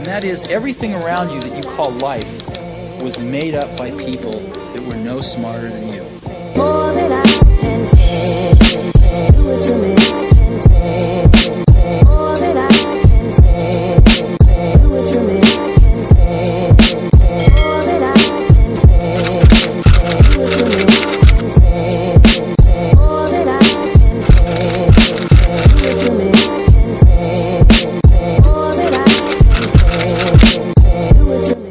that is, everything around you that you call life was made up by people that were no smarter than you. More than I can say, do it to me. More than I can say, do it to me. More than I can say, do it to me. More than I can say, do it to me. More than I can say, do it to me.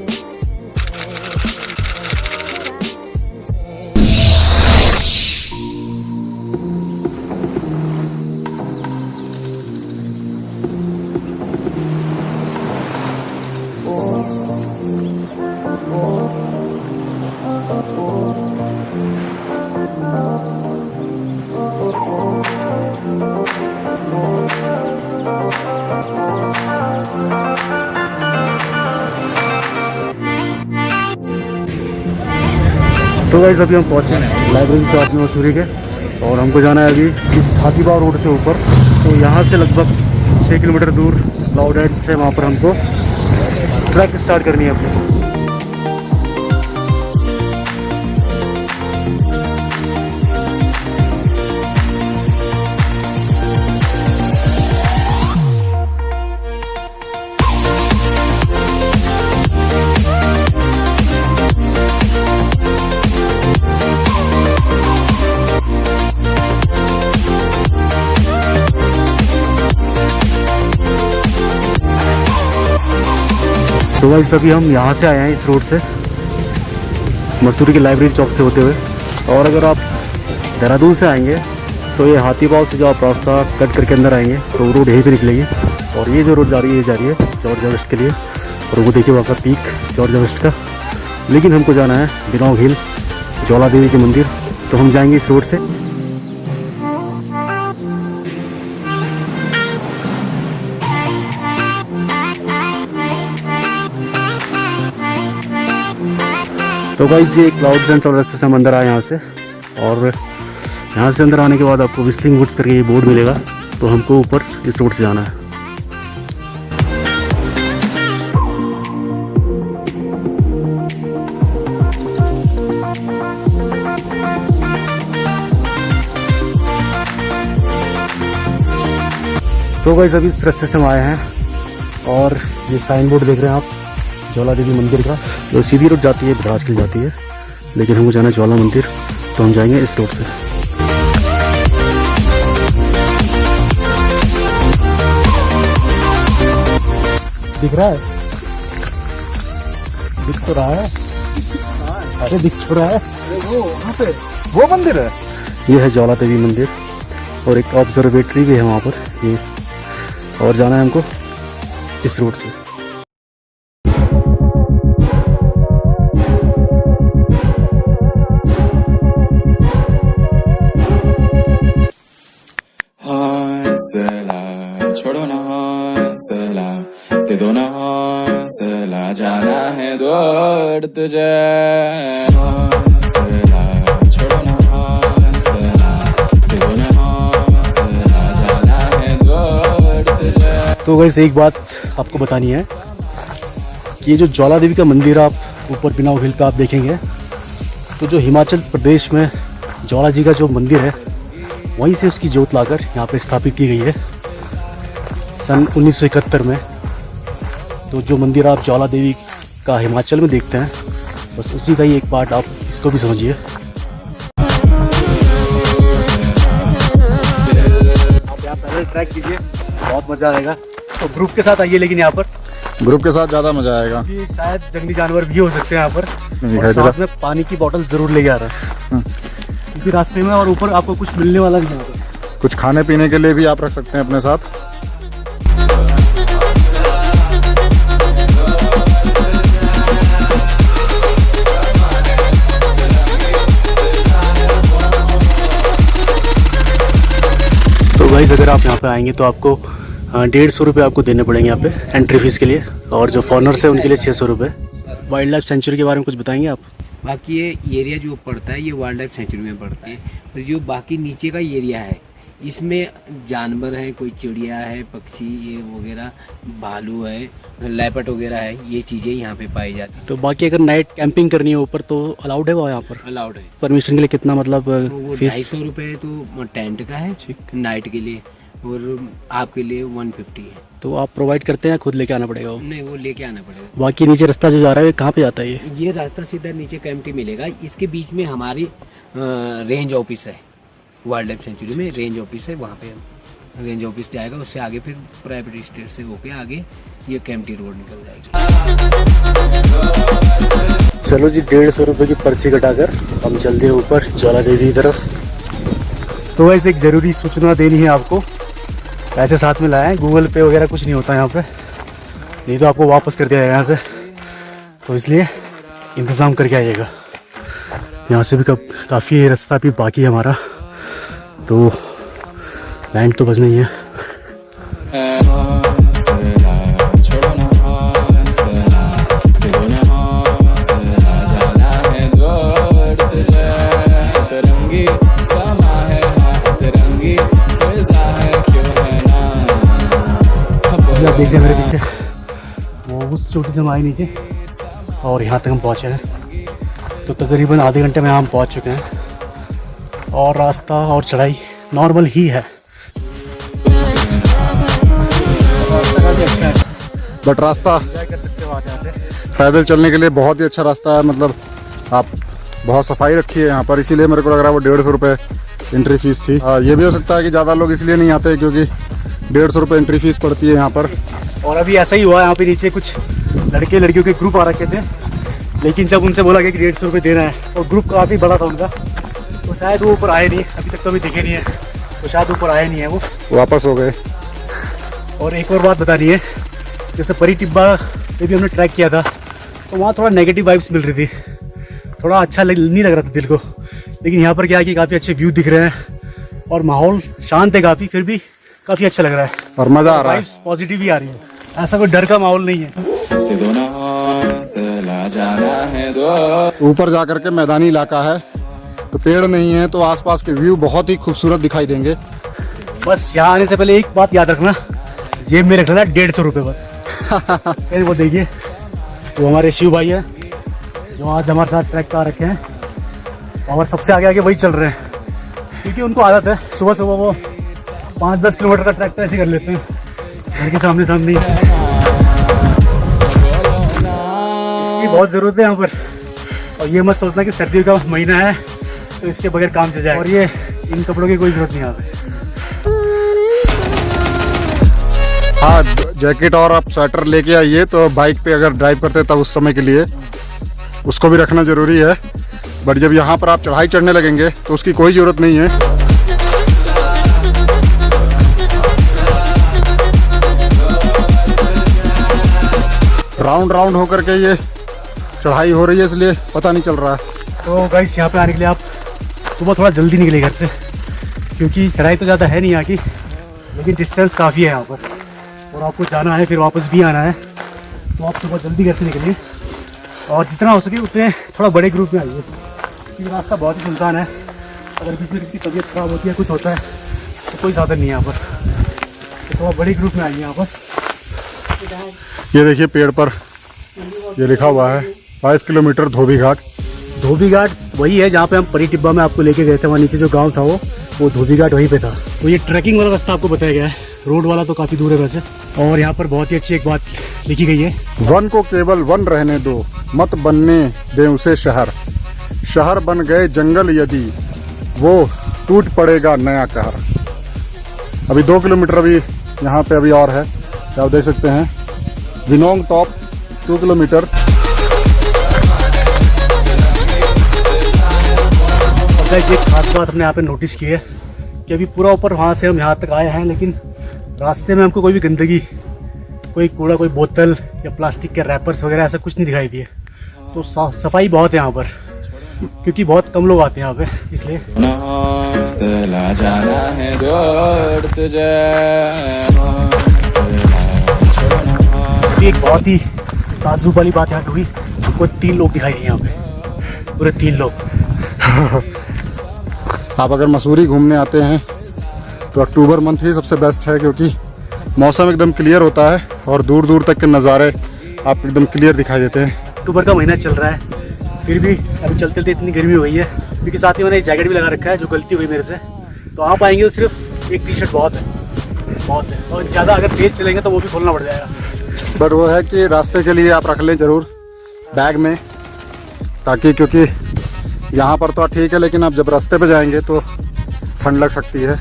तो guys अभी हम पहुँचे हैं library चौक में मसूरी के, और हमको जाना है अभी इस हाथीबाव रोड से ऊपर। तो यहाँ से लगभग 6 किलोमीटर दूर क्लाउड हेड से वहाँ पर हमको ट्रैक स्टार्ट करनी है अपनी। तो गाइस अभी हम यहाँ से आए हैं इस रोड से, मसूरी के लाइब्रेरी चौक से होते हुए। और अगर आप देहरादून से आएंगे तो ये हाथीबाव से जो आप रास्ता कट करके अंदर आएंगे तो रोड यहीं पे निकलेगी। और ये जो रोड जा रही है ये जा रही है जॉर्ज वेस्ट के लिए, और वो देखिए वहाँ का पीक जॉर्ज वेस्ट का। लेकिन हमको जाना है बिनौल हिल ज्वाला देवी के मंदिर, तो हम जाएंगे इस रोड से। तो गाइस ये क्लाउड सेंटर रास्ते से हम अंदर आए यहाँ से, और यहाँ से अंदर आने के बाद आपको विस्लिंग वुड्स करके ये बोर्ड मिलेगा, तो हमको ऊपर इस रोड से जाना है। तो गाइस अभी इस रास्ते से हम आए हैं, और ये साइन बोर्ड देख रहे हैं आप ज्वाला देवी मंदिर का, तो सीधी रोड जाती है विंध्याचल जाती है, लेकिन हमको जाना है ज्वाला मंदिर, तो हम जाएंगे इस रोड से। दिख रहा है? दिख तो रहा है, अरे दिख तो रहा है, वो वहाँ पे वो मंदिर है, ये है ज्वाला देवी मंदिर, और एक ऑब्जर्वेटरी भी है वहाँ पर ये, और जाना है हमको इस रोड से। छोड़ो ना हौसला, दे दो ना हौसला, जाना है दूर तुझे। हौसला छोड़ो ना हौसला, दे दो ना हौसला, जाना है दूर तुझे। तो वैसे एक बात आपको बतानी है कि ये जो ज्वाला देवी का मंदिर आप ऊपर बिनौल हिल पे आप देखेंगे, तो जो हिमाचल प्रदेश में ज्वाला जी का जो मंदिर है वहीं से उसकी जोत लाकर यहाँ पे स्थापित की गई है सन 1971 में। तो जो मंदिर आप ज्वाला देवी का हिमाचल में देखते हैं, बस उसी का ही एक पार्ट, आप इसको भी समझिए। आप यहाँ पैदल ट्रैक कीजिए, बहुत मज़ा आएगा। तो ग्रुप के साथ आइए, लेकिन यहाँ पर ग्रुप के साथ ज़्यादा मज़ा आएगा। शायद जंगली जानवर भी हो सकते हैं यहाँ पर, और साथ में पानी की बोतल ज़रूर ले आ रहा है क्योंकि रास्ते में, और ऊपर आपको कुछ मिलने वाला भी है। कुछ खाने पीने के लिए भी आप रख सकते हैं अपने साथ। तो गाइस अगर आप यहाँ पे आएंगे तो आपको 150 रुपये आपको देने पड़ेंगे यहाँ पे एंट्री फीस के लिए, और जो फॉरनर्स है उनके लिए 600 रुपये। वाइल्ड लाइफ सेंचुरी के बारे में कुछ बताएंगे आप? बाकी ये एरिया जो पड़ता है ये वाइल्ड लाइफ सेंचुरी में पड़ता है, और जो बाकी नीचे का एरिया है इसमें जानवर है, कोई चिड़िया है, पक्षी ये वगैरह, भालू है, लेपर्ड वगैरह है, ये चीज़ें यहाँ पे पाई जाती हैं। तो बाकी अगर नाइट कैंपिंग करनी है ऊपर तो अलाउड है वो यहाँ पर? अलाउड है। परमिशन के लिए कितना मतलब वो फीस? 250 रुपये तो टेंट का है नाइट के लिए, और आपके लिए 150 है। तो आप प्रोवाइड करते हैं, खुद लेके आना पड़ेगा वो? नहीं, वो लेके आना पड़ेगा। बाकी नीचे रास्ता जो जा रहा है कहाँ पे जाता है ये रास्ता सीधा नीचे कैंपटी मिलेगा। इसके बीच में हमारी रेंज ऑफिस है, वाइल्ड लाइफ सेंचुरी में रेंज ऑफिस है, वहाँ पे हम रेंज ऑफिस जाएगा, उससे आगे फिर प्राइवेट स्टेट से होके आगे ये कैंपटी रोड निकल जाएगी। चलो जी, 150 रुपये की पर्ची कटाकर हम चलते हैं ऊपर ज्वाला देवी की तरफ। तो वैसे एक ज़रूरी सूचना देनी है आपको, पैसे साथ में लाए हैं, गूगल पे वगैरह कुछ नहीं होता यहाँ पे, नहीं तो आपको वापस कर दिया जाएगा यहाँ से, तो इसलिए इंतज़ाम करके आइएगा। यहाँ से भी काफ़ी रास्ता भी बाकी है हमारा, तो बैंड तो बजना ही है। छोड़ो ना हौसला, फिर हौसला, जाना है दौड़ तुझे, सतरंगी समा है हाथ रंगी, फिजा है क्यों है ना। आप देखते हैं मेरे पीछे वो उस चोटी से हम आए नीचे और यहाँ तक हम पहुँचे हैं, तो तकरीबन आधे घंटे में हम पहुँच चुके हैं, और रास्ता और चढ़ाई नॉर्मल ही है। बट रास्ता कर सकते हो आते पैदल चलने के लिए बहुत ही अच्छा रास्ता है। मतलब आप बहुत सफाई रखी है यहाँ पर, इसीलिए मेरे को लग रहा है वो 150 रुपये एंट्री फीस थी। ये भी हो सकता है कि ज़्यादा लोग इसलिए नहीं आते क्योंकि 150 रुपये एंट्री फीस पड़ती है यहाँ पर। और अभी ऐसा ही हुआ, यहाँ पे नीचे कुछ लड़के लड़कियों के ग्रुप आ रखे थे, लेकिन जब उनसे बोला गया कि 150 रुपये देना है, और ग्रुप काफ़ी बड़ा था उनका, तो शायद वो ऊपर आए नहीं, अभी तक तो अभी दिखे नहीं है, तो शायद ऊपर आए नहीं है वो, वापस हो गए। और एक और बात बतानी है, जैसे परी टिब्बा पे भी हमने ट्रैक किया था, तो वहाँ थोड़ा नेगेटिव वाइब्स मिल रही थी, थोड़ा अच्छा नहीं लग रहा था दिल को, लेकिन यहाँ पर क्या है कि काफ़ी अच्छे व्यू दिख रहे हैं और माहौल शांत है काफ़ी, फिर भी काफ़ी अच्छा लग रहा है और मज़ा आ रहा है, वाइब्स पॉजिटिव ही आ रही है, ऐसा कोई डर का माहौल नहीं है। ऊपर जा करके मैदानी इलाका है, तो पेड़ नहीं है, तो आसपास के व्यू बहुत ही खूबसूरत दिखाई देंगे। बस यहाँ आने से पहले एक बात याद रखना, जेब में रखना 150 रुपये बस। फिर वो देखिए, वो हमारे शिव भाई है जो आज हमारे साथ ट्रैक पर आ रखे हैं, और सबसे आगे आगे वही चल रहे हैं, क्योंकि उनको आदत है सुबह सुबह वो 5-10 किलोमीटर का ट्रैक तो ऐसे कर लेते हैं घर के सामने सामने। इसकी बहुत ज़रूरत है यहाँ पर, और ये मत सोचना कि सर्दियों का महीना है तो इसके बगैर काम चल जाए, और ये इन कपड़ों की कोई ज़रूरत नहीं यहाँ पे। हाँ, जैकेट और आप स्वेटर लेके आइए, तो बाइक पे अगर ड्राइव करते तब उस समय के लिए उसको भी रखना ज़रूरी है, बट जब यहाँ पर आप चढ़ाई चढ़ने लगेंगे तो उसकी कोई ज़रूरत नहीं है। राउंड राउंड होकर के ये चढ़ाई हो रही है, इसलिए पता नहीं चल रहा है। तो गाइस, यहाँ पे आने के लिए आप सुबह थोड़ा जल्दी निकले घर से, क्योंकि चढ़ाई तो ज़्यादा है नहीं यहाँ की, लेकिन डिस्टेंस काफ़ी है यहाँ पर, और आपको जाना है फिर वापस भी आना है, तो आप सुबह जल्दी घर से निकलिए, और जितना हो सके उतने थोड़ा बड़े ग्रुप में आइए, क्योंकि रास्ता बहुत ही सुनसान है, अगर बीच में किसी की तबीयत ख़राब होती है, कुछ होता है, तो कोई साधन नहीं है यहाँ पर, तो थोड़ा बड़े ग्रुप में आइए यहाँ पर। ये देखिए पेड़ पर ये लिखा हुआ है 5 किलोमीटर धोबी घाट। धोबी घाट वही है जहाँ पे हम परी टिब्बा में आपको लेके गए थे, वहाँ नीचे जो गांव था वो धोबी घाट वहीं पे था। तो ये ट्रैकिंग वाला रास्ता आपको बताया गया है, रोड वाला तो काफ़ी दूर है वैसे। और यहाँ पर बहुत ही अच्छी एक बात लिखी गई है, वन को केवल वन रहने दो, मत बनने दें उसे शहर, शहर बन गए जंगल यदि, वो टूट पड़ेगा नया कहर। अभी 2 किलोमीटर अभी यहाँ पे अभी और है, आप देख सकते हैं विनोंग टॉप 2 किलोमीटर। एक खास बात हमने यहाँ पे नोटिस की है कि अभी पूरा ऊपर वहाँ से हम यहाँ तक आए हैं, लेकिन रास्ते में हमको कोई भी गंदगी, कोई कूड़ा, कोई बोतल या प्लास्टिक के रैपर्स वगैरह ऐसा कुछ नहीं दिखाई दिए। तो सफाई बहुत है यहाँ पर, क्योंकि बहुत कम लोग आते हैं यहाँ पे, इसलिए। जाना है दौड़ तुझे। एक बहुत ही ताज्जुब वाली बात यहाँ पे हुई, कोई 3 लोग दिखाई दिए यहाँ पे, पूरे 3 लोग। आप अगर मसूरी घूमने आते हैं तो अक्टूबर मंथ ही सबसे बेस्ट है क्योंकि मौसम एकदम क्लियर होता है और दूर दूर तक के नज़ारे आप एकदम क्लियर दिखाई देते हैं। अक्टूबर का महीना चल रहा है, फिर भी अभी चलते चलते इतनी गर्मी हो गई है, क्योंकि साथ ही मैंने एक जैकेट भी लगा रखा है, जो गलती हुई मेरे से। तो आप आएंगे तो सिर्फ एक टी शर्ट बहुत है, और ज़्यादा अगर तेज़ चलेंगे तो वो भी खोलना पड़ जाएगा। बट वो है कि रास्ते के लिए आप रख लें ज़रूर बैग में, ताकि क्योंकि यहाँ पर तो ठीक है, लेकिन आप जब रास्ते पे जाएंगे तो ठंड लग सकती है।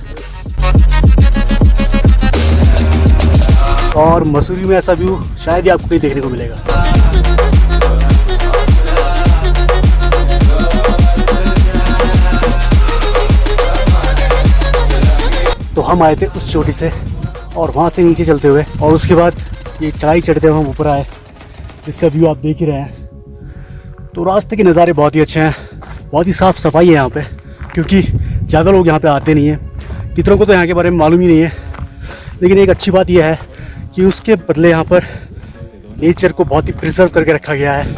और मसूरी में ऐसा व्यू शायद ही आपको कहीं देखने को मिलेगा। तो हम आए थे उस चोटी से और वहाँ से नीचे चलते हुए, और उसके बाद ये चढ़ाई चढ़ते हुए हम ऊपर आए, जिसका व्यू आप देख ही रहे हैं। तो रास्ते के नज़ारे बहुत ही अच्छे हैं, बहुत ही साफ़ सफाई है यहाँ पे, क्योंकि ज़्यादा लोग यहाँ पे आते नहीं हैं। कितनों को तो यहाँ के बारे में मालूम ही नहीं है, लेकिन एक अच्छी बात यह है कि उसके बदले यहाँ पर नेचर को बहुत ही प्रिजर्व करके रखा गया है।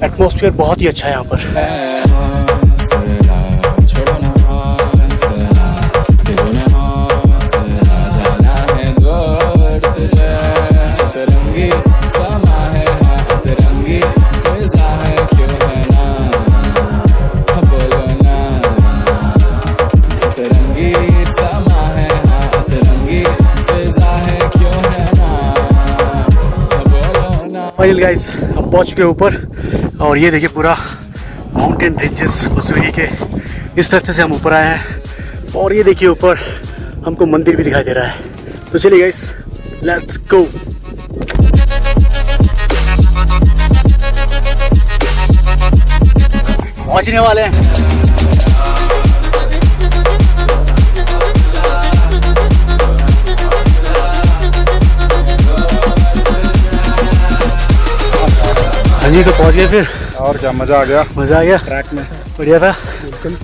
एटमॉस्फेयर बहुत ही अच्छा है यहाँ पर। फाइनल गाइस, हम पहुंच चुके ऊपर, और ये देखिए पूरा माउंटेन रेंजेस मसूरी के, इस रास्ते से हम ऊपर आए हैं। और ये देखिए ऊपर हमको मंदिर भी दिखाई दे रहा है। तो चलिए गाइस, लेट्स गो। पहुंचने वाले हैं। हाँ जी, तो पहुंच गए फिर। और क्या मज़ा आ गया, मज़ा आ गया, ट्रैक में बढ़िया था। बिल्कुल।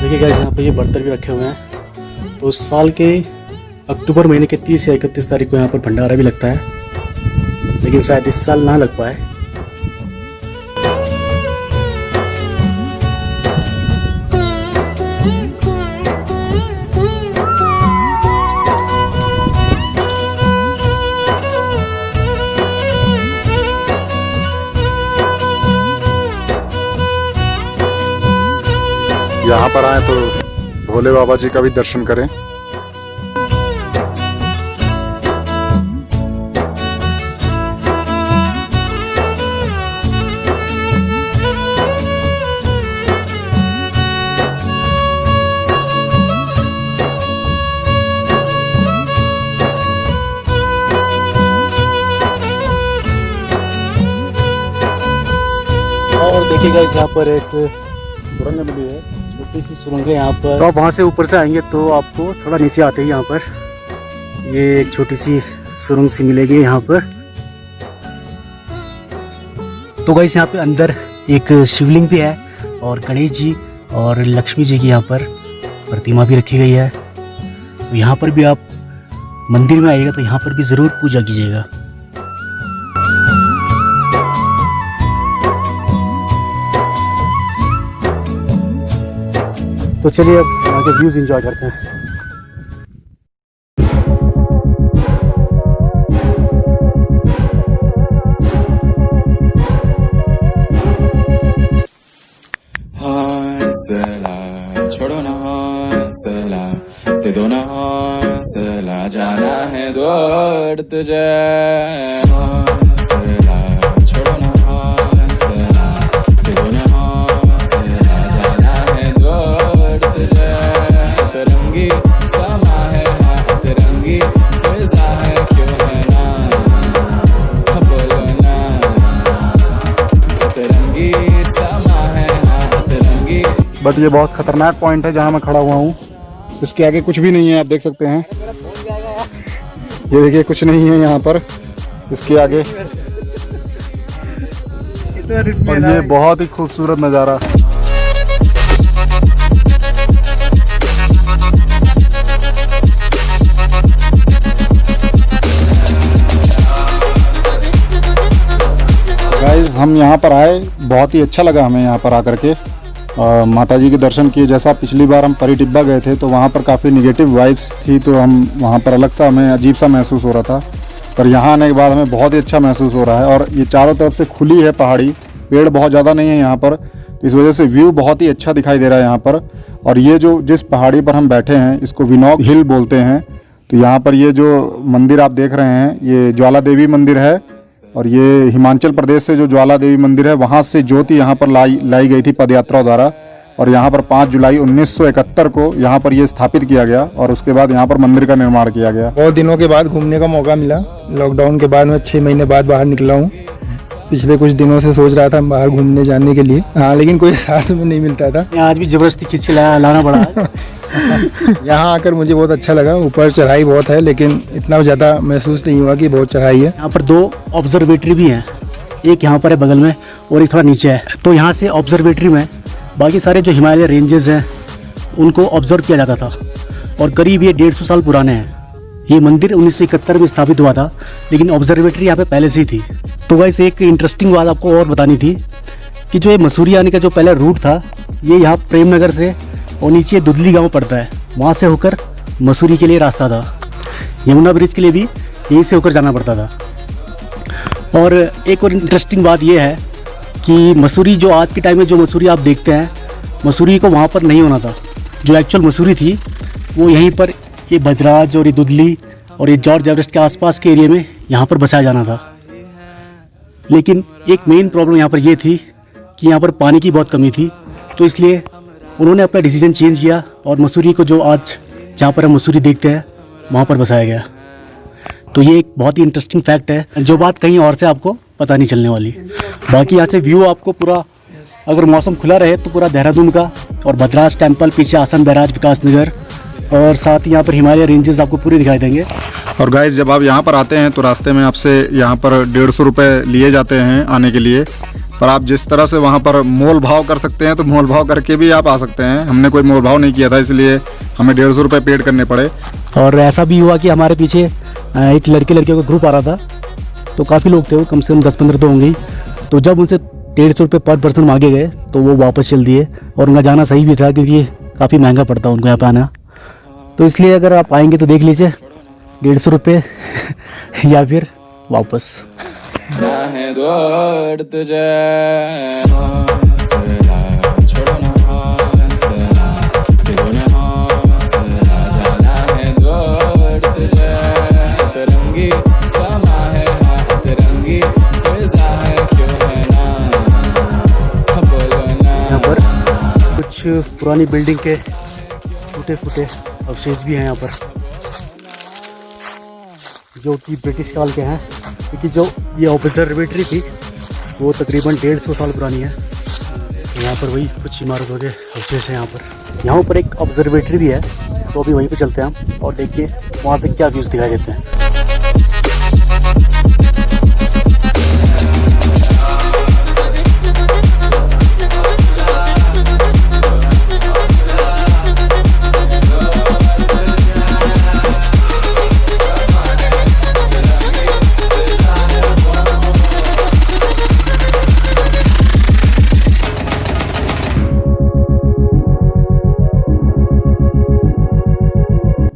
देखिए गाइस, यहाँ पे ये बर्तन भी रखे हुए हैं। तो साल के अक्टूबर महीने के 30 या 31 तारीख को यहाँ पर भंडारा भी लगता है, लेकिन शायद इस साल ना लग पाए। यहाँ पर आए तो भोले बाबा जी का भी दर्शन करें। और देखिए गाइस, यहाँ पर एक सुरंग मिली है, छोटी सी सुरंग है यहाँ पर। तो आप वहाँ से ऊपर से आएंगे तो आपको थोड़ा नीचे आते ही यहाँ पर ये एक छोटी सी सुरंग सी मिलेगी यहाँ पर। तो गाइस, यहाँ पे अंदर एक शिवलिंग भी है, और गणेश जी और लक्ष्मी जी की यहाँ पर प्रतिमा भी रखी गई है। तो यहाँ पर भी आप मंदिर में आइएगा तो यहाँ पर भी ज़रूर पूजा कीजिएगा। तो चलिए अब यहाँ के व्यूज़ एंजॉय करते हैं। हौसला छोड़ो ना, हौसला दे दो ना, हौसला जाना है दौड़ तुझे। हौसला छोड़ो ना, हौसला दे दो ना, हौसला जाना है दौड़ तुझे। सतरंगी समा है हाथ रंगी फिजा है क्यों है ना, बोलो ना। सतरंगी समा है हाथ रंगी। बट ये बहुत खतरनाक पॉइंट है जहाँ मैं खड़ा हुआ हूँ। इसके आगे कुछ भी नहीं है, आप देख सकते हैं। ये देखिए कुछ नहीं है यहाँ पर इसके आगे। और ये बहुत ही खूबसूरत नज़ारा। गाइस हम यहाँ पर आए, बहुत ही अच्छा लगा हमें यहाँ पर आकर के। माता जी के दर्शन किए। जैसा पिछली बार हम परी टिब्बा गए थे तो वहाँ पर काफ़ी निगेटिव वाइब्स थी, तो हम वहाँ पर अलग सा हमें अजीब सा महसूस हो रहा था। पर यहाँ आने के बाद हमें बहुत ही अच्छा महसूस हो रहा है। और ये चारों तरफ से खुली है पहाड़ी, पेड़ बहुत ज़्यादा नहीं है यहाँ पर, इस वजह से व्यू बहुत ही अच्छा दिखाई दे रहा है यहाँ पर। और ये जो जिस पहाड़ी पर हम बैठे हैं इसको विनोद हिल बोलते हैं। तो यहाँ पर ये जो मंदिर आप देख रहे हैं ये ज्वाला देवी मंदिर है। और ये हिमाचल प्रदेश से जो ज्वाला देवी मंदिर है वहाँ से ज्योति यहाँ पर लाई गई थी पदयात्रा द्वारा। और यहाँ पर 5 जुलाई 1971 को यहाँ पर ये स्थापित किया गया और उसके बाद यहाँ पर मंदिर का निर्माण किया गया। बहुत दिनों के बाद घूमने का मौका मिला। लॉकडाउन के बाद मैं 6 महीने बाद बाहर निकला हूँ। पिछले कुछ दिनों से सोच रहा था बाहर घूमने जाने के लिए, हाँ, लेकिन कोई साथ में नहीं मिलता था। आज भी जबरदस्ती खींच के लाना पड़ा। यहाँ आकर मुझे बहुत अच्छा लगा। ऊपर चढ़ाई बहुत है लेकिन इतना ज़्यादा महसूस नहीं हुआ कि बहुत चढ़ाई है। यहाँ पर 2 ऑब्जर्वेटरी भी हैं, एक यहाँ पर है बगल में और एक थोड़ा नीचे है। तो यहाँ से ऑब्जर्वेटरी में बाकी सारे जो हिमालय रेंजेस हैं उनको ऑब्जर्व किया जाता था। और करीब ये 150 साल पुराने हैं। ये मंदिर 1971 में स्थापित हुआ था, लेकिन ऑब्जर्वेटरी यहाँ पे पहले से ही थी। तो वैसे एक इंटरेस्टिंग बात आपको और बतानी थी कि जो ये मसूरी आने का जो पहला रूट था ये यहाँ प्रेमनगर से और नीचे दुधली गांव पड़ता है, वहाँ से होकर मसूरी के लिए रास्ता था। यमुना ब्रिज के लिए भी यहीं से होकर जाना पड़ता था। और एक और इंटरेस्टिंग बात ये है कि मसूरी जो आज के टाइम में जो मसूरी आप देखते हैं, मसूरी को वहाँ पर नहीं होना था। जो एक्चुअल मसूरी थी वो यहीं पर ये भद्राज और ये दुधली और ये जॉर्ज एवरेस्ट के आसपास के एरिया में यहाँ पर बसाया जाना था। लेकिन एक मेन प्रॉब्लम यहाँ पर ये थी कि यहाँ पर पानी की बहुत कमी थी, तो इसलिए उन्होंने अपना डिसीजन चेंज किया और मसूरी को जो आज जहाँ पर हम मसूरी देखते हैं वहाँ पर बसाया गया। तो ये एक बहुत ही इंटरेस्टिंग फैक्ट है, जो बात कहीं और से आपको पता नहीं चलने वाली। बाकी यहाँ से व्यू आपको पूरा, अगर मौसम खुला रहे तो पूरा देहरादून का और भद्राज टेम्पल, पीछे आसन बैराज, विकास नगर और साथ ही यहाँ पर हिमालय रेंजेस आपको पूरे दिखाई देंगे। और गाइस जब आप यहाँ पर आते हैं तो रास्ते में आपसे यहाँ पर 150 रुपये लिए जाते हैं आने के लिए। पर आप जिस तरह से वहाँ पर मोल भाव कर सकते हैं तो मोल भाव करके भी आप आ सकते हैं। हमने कोई मोल भाव नहीं किया था, इसलिए हमें 150 रुपये पेड करने पड़े। और ऐसा भी हुआ कि हमारे पीछे एक लड़कियों का ग्रुप आ रहा था, तो काफ़ी लोग थे, वो कम से कम 10-15 तो होंगे। तो जब उनसे 150 रुपये पर पर्सन मांगे गए तो वो वापस चल दिए। और उनका जाना सही भी था क्योंकि काफ़ी महंगा पड़ता उनको यहाँ पे आना। तो इसलिए अगर आप आएंगे तो देख लीजिए 150 रुपये या फिर वापस। ना है दौड़ तुझे, हौसला छोड़ो ना, हौसला दे दो ना, हौसला जाना है दौड़ तुझे। सतरंगी समा है हाथ रंगी फिजा है क्यों है ना, बोलो ना। यहाँ पर कुछ पुरानी बिल्डिंग के टूटे फूटे अवशेष भी हैं यहाँ पर, जो कि ब्रिटिश काल के हैं। क्योंकि जो ये ऑब्जर्वेटरी थी वो तकरीबन 150 साल पुरानी है। यहाँ पर वही कुछ इमारतों के अवशेष हैं। यहाँ पर एक ऑब्जर्वेटरी भी है, तो अभी वहीं पे चलते हैं हम और देखिए वहाँ से क्या व्यूज़ दिखाई देते हैं।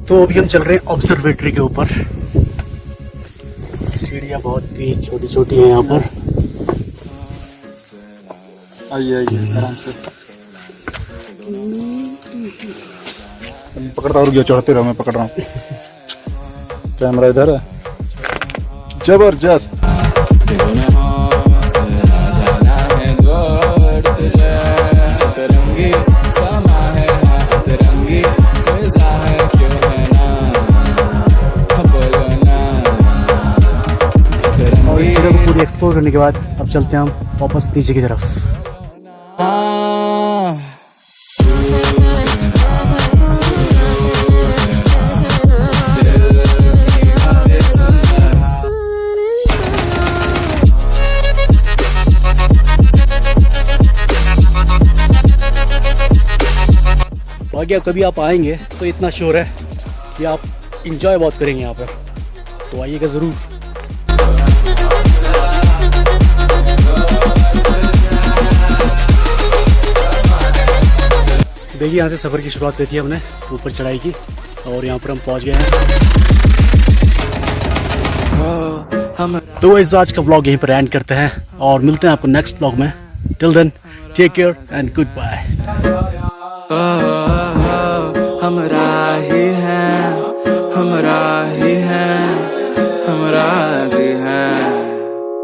तो अभी हम चल रहे हैं ऑब्जर्वेटरी के ऊपर। सीढ़ियाँ बहुत ही छोटी छोटी हैं यहाँ पर। आइए आइए आराम से। पकड़ता और गया, चढ़ते रहो, मैं पकड़ रहा हूँ। कैमरा इधर है। जबरदस्त। फिरोने हौसला जाला है दौड़ तुझे, सतरंगी समा है हाथ रंगी फिजा है क्यों है ना बोलो ना और इस सतरंगी जगह को पूरी एक्सप्लोर करने के बाद अब चलते हैं हम वापस नीचे की तरफ। बाकी अब कभी आप आएंगे तो इतना श्योर है कि आप इंजॉय बहुत करेंगे यहाँ पर, तो आइएगा ज़रूर। देखिए यहाँ से सफ़र की शुरुआत करी थी हमने ऊपर चढ़ाई की, और यहाँ पर हम पहुँच गए हैं। तो इस आज का व्लॉग यहीं पर एंड करते हैं और मिलते हैं आपको नेक्स्ट व्लॉग में। Till then take care and goodbye. हमरा ही है